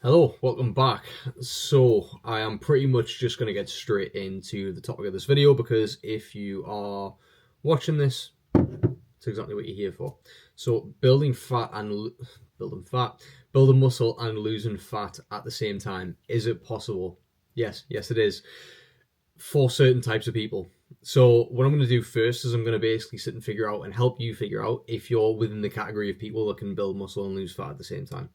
Hello, welcome back. So, I am pretty much just going to get straight into the topic of this video because if you are watching this, it's exactly what you're here for. So, building muscle and losing fat at the same time. Is it possible? Yes, it is for certain types of people. So, what I'm going to do first is I'm going to basically sit and figure out and help you figure out if you're within the category of people that can build muscle and lose fat at the same time.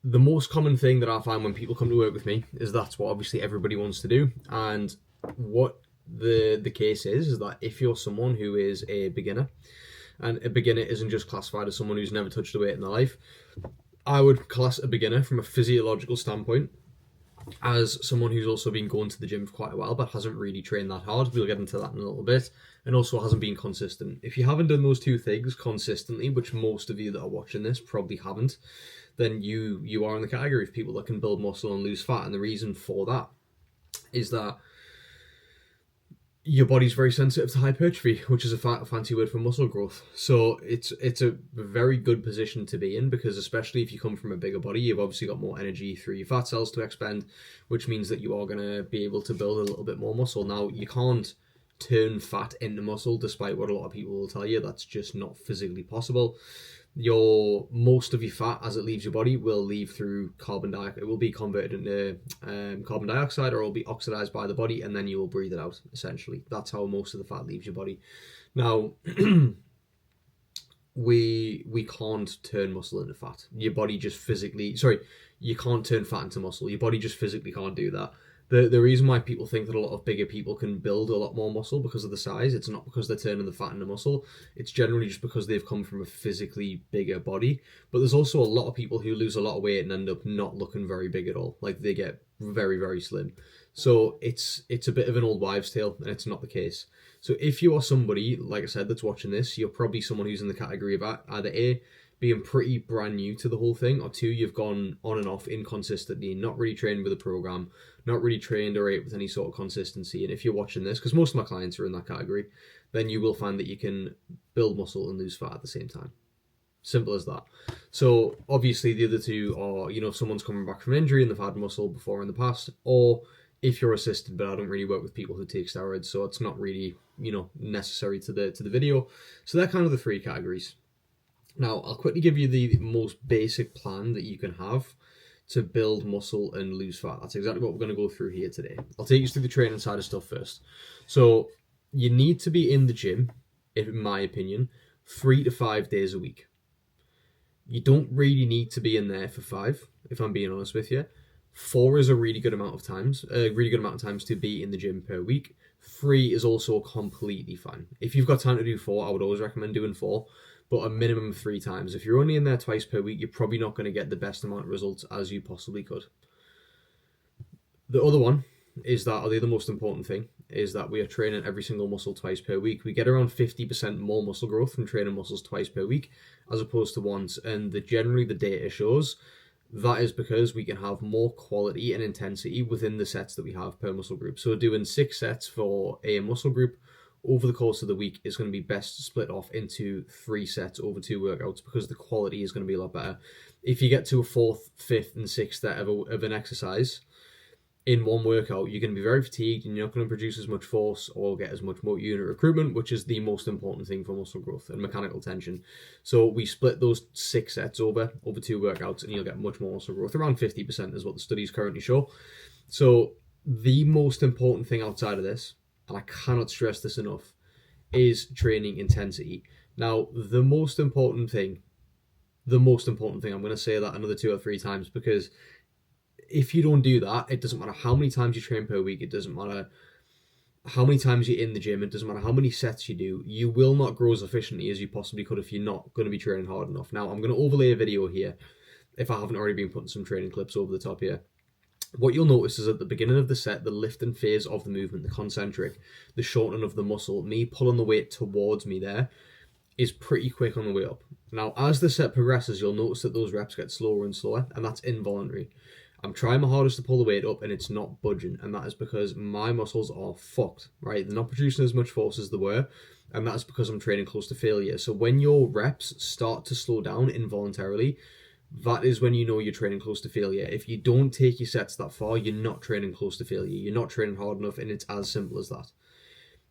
The most common thing that I find when people come to work with me is that's what obviously everybody wants to do. And what the case is that if you're someone who is a beginner, and a beginner isn't just classified as someone who's never touched a weight in their life, I would class a beginner from a physiological standpoint as someone who's also been going to the gym for quite a while but hasn't really trained that hard. We'll get into that in a little bit. And also hasn't been consistent. If you haven't done those two things consistently, which most of you that are watching this probably haven't, then you are in the category of people that can build muscle and lose fat. And the reason for that is that your body's very sensitive to hypertrophy, which is a fancy word for muscle growth. So it's a very good position to be in because especially if you come from a bigger body, you've obviously got more energy through your fat cells to expend, which means that you are going to be able to build a little bit more muscle. Now, you can't turn fat into muscle, despite what a lot of people will tell you. That's just not physically possible. Most of your fat as it leaves your body will leave through carbon dioxide. It will be converted into carbon dioxide, or it will be oxidized by the body, and then you will breathe it out. Essentially, that's how most of the fat leaves your body. Now, we can't turn muscle into fat. Your body just you can't turn fat into muscle. Your body just physically can't do that. The reason why people think that a lot of bigger people can build a lot more muscle because of the size, it's not because they're turning the fat into muscle. It's generally just because they've come from a physically bigger body. But there's also a lot of people who lose a lot of weight and end up not looking very big at all. Like they get very, very slim. So it's a bit of an old wives' tale, and it's not the case. So if you are somebody, like I said, that's watching this, you're probably someone who's in the category of either A, being pretty brand new to the whole thing, or two, you've gone on and off inconsistently, not really trained with a program, not really trained or ate with any sort of consistency. And if you're watching this, because most of my clients are in that category, then you will find that you can build muscle and lose fat at the same time. Simple as that. So obviously the other two are, if someone's coming back from injury and they've had muscle before in the past, or if you're assisted, but I don't really work with people who take steroids, so it's not really, necessary to the video. So they're kind of the three categories. Now, I'll quickly give you the most basic plan that you can have to build muscle and lose fat. That's exactly what we're going to go through here today. I'll take you through the training side of stuff first. So, you need to be in the gym, in my opinion, 3 to 5 days a week. You don't really need to be in there for 5, if I'm being honest with you. 4 is a really good amount of times, to be in the gym per week. 3 is also completely fine. If you've got time to do 4, I would always recommend doing 4, but a minimum of 3 times. If you're only in there twice per week, you're probably not going to get the best amount of results as you possibly could. The other one is that, or the other most important thing, is that we are training every single muscle twice per week. We get around 50% more muscle growth from training muscles twice per week as opposed to once. And generally the data shows that is because we can have more quality and intensity within the sets that we have per muscle group. So doing 6 sets for a muscle group over the course of the week is going to be best split off into 3 sets over 2 workouts because the quality is going to be a lot better. If you get to a 4th, 5th, and 6th set of an exercise in one workout, you're going to be very fatigued and you're not going to produce as much force or get as much motor unit recruitment, which is the most important thing for muscle growth and mechanical tension. So we split those 6 sets over 2 workouts and you'll get much more muscle growth. Around 50% is what the studies currently show. So the most important thing outside of this, and I cannot stress this enough, is training intensity. Now, the most important thing, I'm going to say that another 2 or 3 times because if you don't do that, it doesn't matter how many times you train per week, it doesn't matter how many times you're in the gym, it doesn't matter how many sets you do, you will not grow as efficiently as you possibly could if you're not going to be training hard enough. Now, I'm going to overlay a video here, if I haven't already been putting some training clips over the top here. What you'll notice is at the beginning of the set, the lifting phase of the movement, the concentric, the shortening of the muscle, me pulling the weight towards me there, is pretty quick on the way up. Now, as the set progresses, you'll notice that those reps get slower and slower, and that's involuntary. I'm trying my hardest to pull the weight up and it's not budging, and that is because my muscles are fucked, right? They're not producing as much force as they were, and that's because I'm training close to failure. So when your reps start to slow down involuntarily, that is when you know you're training close to failure. If you don't take your sets that far, you're not training close to failure. You're not training hard enough, and it's as simple as that.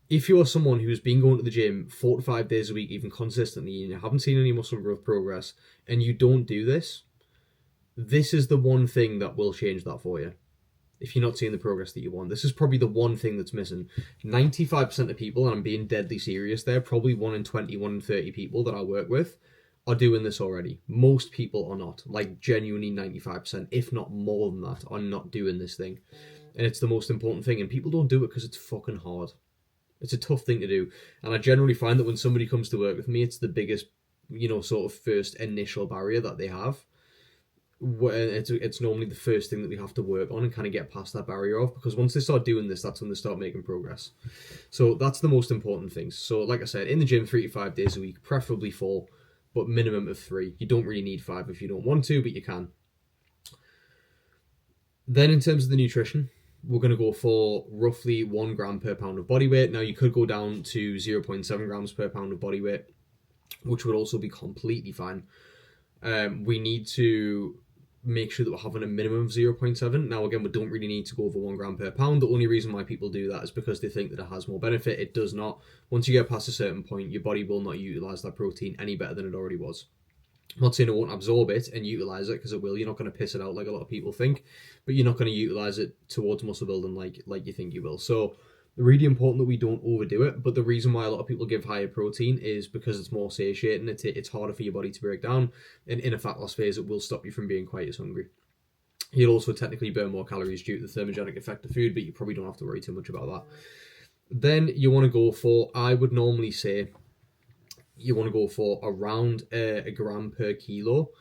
If you're someone who's been going to the gym 4 to 5 days a week, even consistently, and you haven't seen any muscle growth progress, and you don't do this, this is the one thing that will change that for you. If you're not seeing the progress that you want, this is probably the one thing that's missing. 95% of people, and I'm being deadly serious there, probably 1 in 20, 1 in 30 people that I work with are doing this already. Most people are not. Like, genuinely 95%, if not more than that, are not doing this thing. And it's the most important thing. And people don't do it because it's fucking hard. It's a tough thing to do. And I generally find that when somebody comes to work with me, it's the biggest, sort of first initial barrier that they have. It's normally the first thing that we have to work on and kind of get past that barrier of, because once they start doing this, that's when they start making progress. So that's the most important things. So like I said, in the gym 3 to 5 days a week, preferably 4, but minimum of 3. You don't really need 5 if you don't want to, but you can. Then in terms of the nutrition, we're going to go for roughly 1 gram per pound of body weight. Now you could go down to 0.7 grams per pound of body weight, which would also be completely fine. We need to make sure that we're having a minimum of 0.7. Now, again, we don't really need to go over 1 gram per pound. The only reason why people do that is because they think that it has more benefit. It does not. Once you get past a certain point, your body will not utilize that protein any better than it already was. I'm not saying it won't absorb it and utilize it, because it will. You're not going to piss it out like a lot of people think, but you're not going to utilize it towards muscle building like you think you will. So really important that we don't overdo it. But the reason why a lot of people give higher protein is because it's more satiating. It's harder for your body to break down, and in a fat loss phase, it will stop you from being quite as hungry. You'll also technically burn more calories due to the thermogenic effect of food, but you probably don't have to worry too much about that. Then you want to go for, I would normally say, you want to go for around a gram per kilo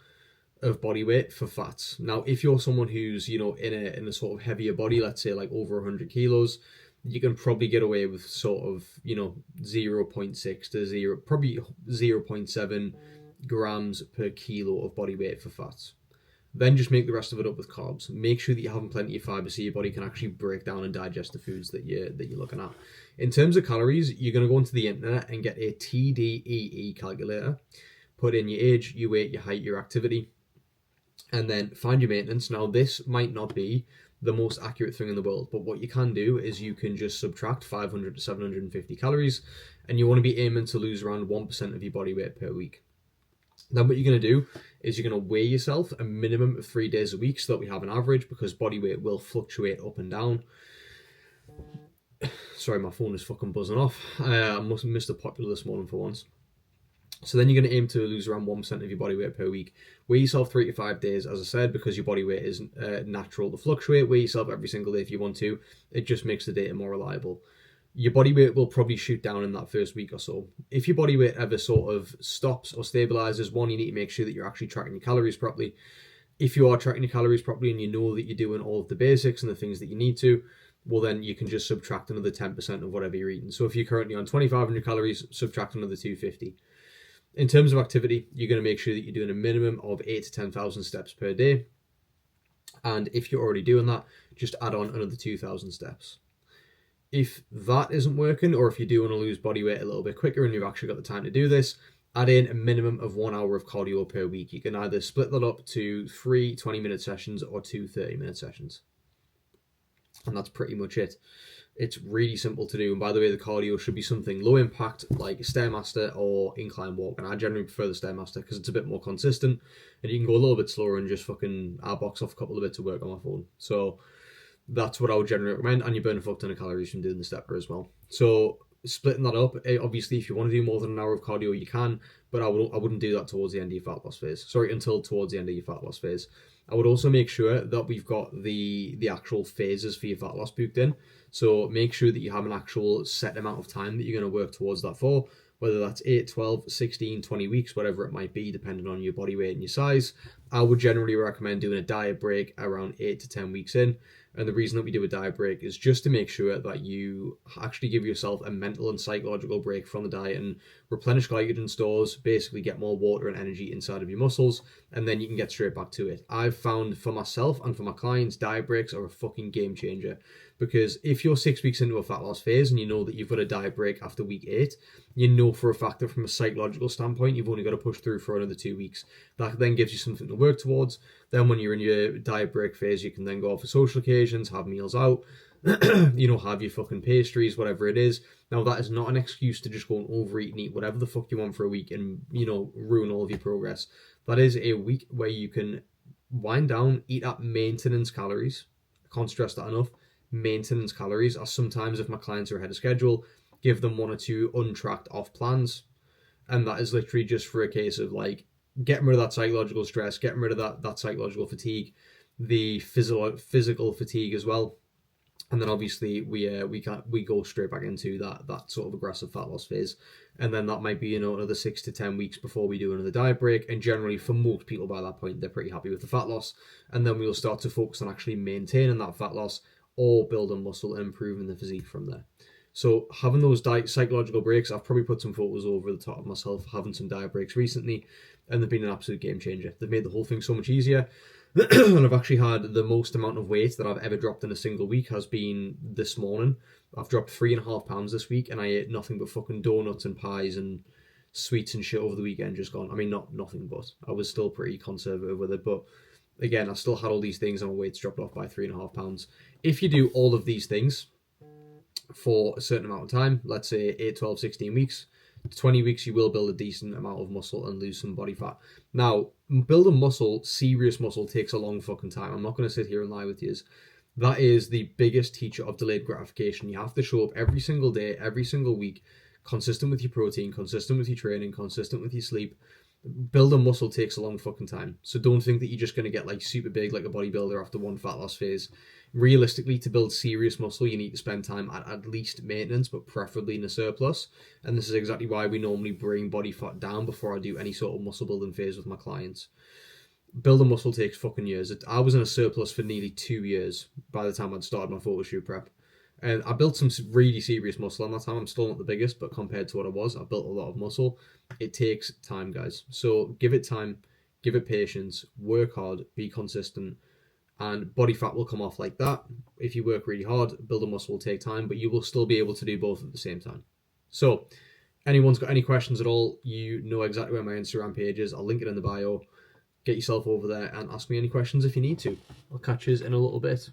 of body weight for fats. Now, if you're someone who's, in a sort of heavier body, let's say like over 100 kilos, you can probably get away with sort of, 0.6 to probably 0.7 grams per kilo of body weight for fats. Then just make the rest of it up with carbs. Make sure that you're having plenty of fiber so your body can actually break down and digest the foods that you're looking at. In terms of calories, you're going to go onto the internet and get a TDEE calculator. Put in your age, your weight, your height, your activity, and then find your maintenance. Now, this might not be the most accurate thing in the world, but what you can do is you can just subtract 500 to 750 calories, and you want to be aiming to lose around 1% of your body weight per week. Then what you're going to do is you're going to weigh yourself a minimum of 3 days a week so that we have an average, because body weight will fluctuate up and down. Sorry, my phone is fucking buzzing off. I must have missed a popular this morning for once. So then you're going to aim to lose around 1% of your body weight per week. Weigh yourself 3 to 5 days, as I said, because your body weight is natural to fluctuate. Weigh yourself every single day if you want to. It just makes the data more reliable. Your body weight will probably shoot down in that first week or so. If your body weight ever sort of stops or stabilizes, one, you need to make sure that you're actually tracking your calories properly. If you are tracking your calories properly and you know that you're doing all of the basics and the things that you need to, well, then you can just subtract another 10% of whatever you're eating. So if you're currently on 2,500 calories, subtract another 250. In terms of activity, you're going to make sure that you're doing a minimum of 8 to 10,000 steps per day. And if you're already doing that, just add on another 2,000 steps. If that isn't working, or if you do want to lose body weight a little bit quicker and you've actually got the time to do this, add in a minimum of 1 hour of cardio per week. You can either split that up to 3 20-minute sessions or 2 30-minute sessions. And that's pretty much it. It's really simple to do. And by the way, the cardio should be something low impact like Stairmaster or incline walk. And I generally prefer the Stairmaster because it's a bit more consistent and you can go a little bit slower and just fucking box off a couple of bits of work on my phone. So that's what I would generally recommend. And you burn a fuck ton of calories from doing the stepper as well. So splitting that up, obviously if you want to do more than an hour of cardio, you can, but I wouldn't do that towards the end of your fat loss phase. Until towards the end of your fat loss phase. I would also make sure that we've got the actual phases for your fat loss booked in. So make sure that you have an actual set amount of time that you're going to work towards that for, whether that's 8, 12, 16, 20 weeks, whatever it might be, depending on your body weight and your size. I would generally recommend doing a diet break around 8 to 10 weeks in, And the reason that we do a diet break is just to make sure that you actually give yourself a mental and psychological break from the diet and replenish glycogen stores, basically get more water and energy inside of your muscles, and then you can get straight back to it. I've found for myself and for my clients, diet breaks are a fucking game changer. Because if you're 6 weeks into a fat loss phase and you know that you've got a diet break after week 8, you know for a fact that from a psychological standpoint, you've only got to push through for another 2 weeks. That then gives you something to work towards. Then when you're in your diet break phase, you can then go out for social occasions, have meals out, have your fucking pastries, whatever it is. Now, that is not an excuse to just go and overeat and eat whatever the fuck you want for a week and, ruin all of your progress. That is a week where you can wind down, eat at maintenance calories. I can't stress that enough. Maintenance calories, or sometimes if my clients are ahead of schedule, give them 1 or 2 untracked off plans. And that is literally just for a case of like getting rid of that psychological stress, getting rid of that psychological fatigue, the physical fatigue as well. And then obviously we go straight back into that sort of aggressive fat loss phase. And then that might be, another 6 to 10 weeks before we do another diet break. And generally for most people by that point, they're pretty happy with the fat loss. And then we'll start to focus on actually maintaining that fat loss or building muscle and improving the physique from there. So having those psychological breaks, I've probably put some photos over the top of myself having some diet breaks recently, and they've been an absolute game changer. They've made the whole thing so much easier. And I've actually had the most amount of weight that I've ever dropped in a single week has been this morning. I've dropped 3.5 pounds this week, and I ate nothing but fucking donuts and pies and sweets and shit over the weekend just gone. I mean, not nothing, but I was still pretty conservative with it. But again, I still had all these things and my weight's dropped off by 3.5 pounds. If you do all of these things for a certain amount of time, let's say 8, 12, 16 weeks, 20 weeks, you will build a decent amount of muscle and lose some body fat. Now, building muscle, serious muscle, takes a long fucking time. I'm not going to sit here and lie with you. That is the biggest teacher of delayed gratification. You have to show up every single day, every single week, consistent with your protein, consistent with your training, consistent with your sleep. Building muscle takes a long fucking time. So don't think that you're just going to get like super big like a bodybuilder after one fat loss phase. Realistically, to build serious muscle, you need to spend time at least maintenance, but preferably in a surplus. And this is exactly why we normally bring body fat down before I do any sort of muscle building phase with my clients. Building muscle takes fucking years. I was in a surplus for nearly 2 years by the time I'd started my photo shoot prep. And I built some really serious muscle on that time. I'm still not the biggest, but compared to what I was, I built a lot of muscle. It takes time, guys. So give it time, give it patience, work hard, be consistent, and body fat will come off like that. If you work really hard, building muscle will take time, but you will still be able to do both at the same time. So anyone's got any questions at all, you know exactly where my Instagram page is. I'll link it in the bio. Get yourself over there and ask me any questions if you need to. I'll catch you in a little bit.